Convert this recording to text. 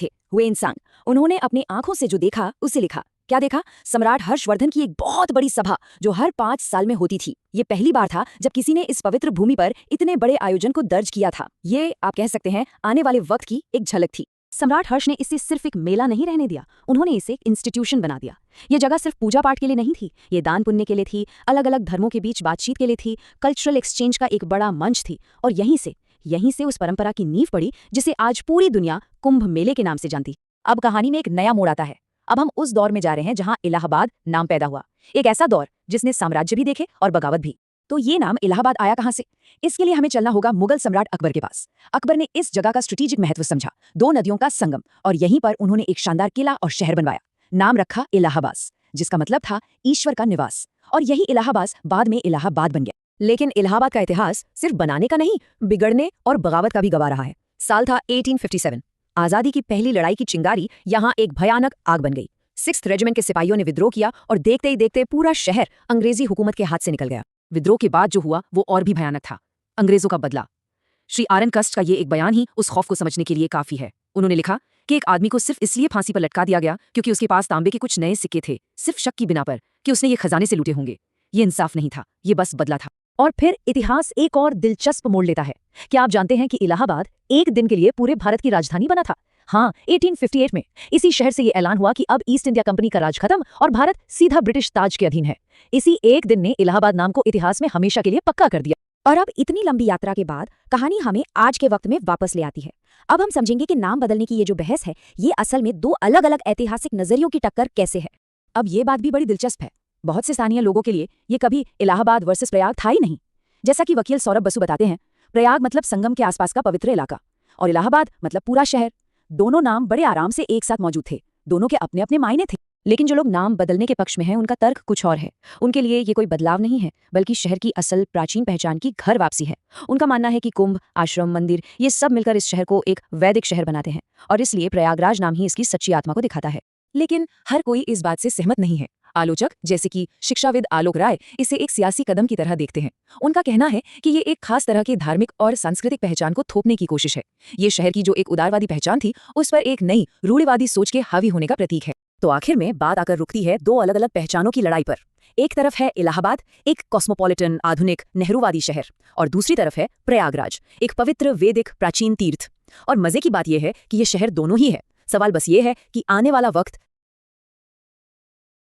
थे हुएनसांग। उन्होंने अपनी आंखों से जो देखा उसे लिखा। क्या देखा? सम्राट हर्षवर्धन की एक बहुत बड़ी सभा जो हर 5 साल में होती थी। ये पहली बार था जब किसी ने इस पवित्र भूमि पर इतने बड़े आयोजन को दर्ज किया था। ये आप कह सकते हैं आने वाले वक्त की एक झलक थी। सम्राट हर्ष ने इसे सिर्फ एक मेला नहीं रहने दिया, उन्होंने इसे एक इंस्टीट्यूशन बना दिया। ये जगह सिर्फ पूजा पाठ के लिए नहीं थी, ये दान पुण्य के लिए थी, अलग अलग धर्मों के बीच बातचीत के लिए थी, कल्चरल एक्सचेंज का एक बड़ा मंच थी। और यहीं से उस परंपरा की नींव पड़ी जिसे आज पूरी दुनिया कुंभ मेले के नाम से जानती। अब कहानी में एक नया मोड़ आता है। अब हम उस दौर में जा रहे हैं जहां इलाहाबाद नाम पैदा हुआ, एक ऐसा दौर जिसने साम्राज्य भी देखे और बगावत भी। तो ये नाम इलाहाबाद आया कहां से? इसके लिए हमें चलना होगा मुगल सम्राट अकबर के पास। अकबर ने इस जगह का स्ट्रेटेजिक महत्व समझा, 2 नदियों का संगम, और यहीं पर उन्होंने एक शानदार किला और शहर बनवाया। नाम रखा इलाहाबाद, जिसका मतलब था ईश्वर का निवास। और यही इलाहाबाद बाद में इलाहाबाद बन गया। लेकिन इलाहाबाद का इतिहास सिर्फ बनाने का नहीं, बिगड़ने और बगावत का भी गवाह रहा है। साल था 1857। आजादी की पहली लड़ाई की चिंगारी यहाँ एक भयानक आग बन गई। 6th रेजिमेंट के सिपाहियों ने विद्रोह किया और देखते ही देखते पूरा शहर अंग्रेजी हुकूमत के हाथ से निकल गया। विद्रोह के बाद जो हुआ वो और भी भयानक था, अंग्रेजों का बदला। श्री आरएन कस्ट का ये एक बयान ही उस खौफ को समझने के लिए काफी है। उन्होंने लिखा कि एक आदमी को सिर्फ इसलिए फांसी पर लटका दिया गया क्योंकि उसके पास तांबे के कुछ नए सिक्के थे, सिर्फ शक की बिना पर कि उसने ये खजाने से लूटे होंगे। ये इंसाफ नहीं था, ये बस बदला था। और फिर इतिहास एक और दिलचस्प मोड़ लेता है। क्या आप जानते हैं कि इलाहाबाद एक दिन के लिए पूरे भारत की राजधानी बना था? हाँ, 1858 में इसी शहर से ये ऐलान हुआ कि अब ईस्ट इंडिया कंपनी का राज खत्म और भारत सीधा ब्रिटिश ताज के अधीन है। इसी एक दिन ने इलाहाबाद नाम को इतिहास में हमेशा के लिए पक्का कर दिया। और अब इतनी लंबी यात्रा के बाद कहानी हमें आज के वक्त में वापस ले आती है। अब हम समझेंगे कि नाम बदलने की ये जो बहस है, ये असल में 2 अलग अलग ऐतिहासिक नजरियों की टक्कर कैसे है। अब ये बात भी बड़ी दिलचस्प है। बहुत से स्थानीय लोगों के लिए ये कभी इलाहाबाद वर्सेस प्रयाग था ही नहीं। जैसा कि वकील सौरभ बसु बताते हैं, प्रयाग मतलब संगम के आसपास का पवित्र इलाका और इलाहाबाद मतलब पूरा शहर। दोनों नाम बड़े आराम से एक साथ मौजूद थे, दोनों के अपने अपने मायने थे। लेकिन जो लोग नाम बदलने के पक्ष में हैं, उनका तर्क कुछ और है। उनके लिए ये कोई बदलाव नहीं है, बल्कि शहर की असल प्राचीन पहचान की घर वापसी है। उनका मानना है कि कुंभ, आश्रम, मंदिर ये सब मिलकर इस शहर को एक वैदिक शहर बनाते हैं और इसलिए प्रयागराज नाम ही इसकी सच्ची आत्मा को दिखाता है। लेकिन हर कोई इस बात से सहमत नहीं है। आलोचक जैसे कि शिक्षाविद आलोक राय इसे एक सियासी कदम की तरह देखते हैं। उनका कहना है कि ये एक खास तरह की धार्मिक और सांस्कृतिक पहचान को थोपने की कोशिश है। ये शहर की जो एक उदारवादी पहचान थी, उस पर एक नई रूढ़िवादी सोच के हावी होने का प्रतीक है। तो आखिर में बात आकर रुकती है 2 अलग अलग पहचानों की लड़ाई पर। एक तरफ है इलाहाबाद, एक कॉस्मोपॉलिटन आधुनिक नेहरूवादी शहर, और दूसरी तरफ है प्रयागराज, एक पवित्र वैदिक प्राचीन तीर्थ। और मजे की बात यह है कि ये शहर दोनों ही है। सवाल बस ये है कि आने वाला वक्त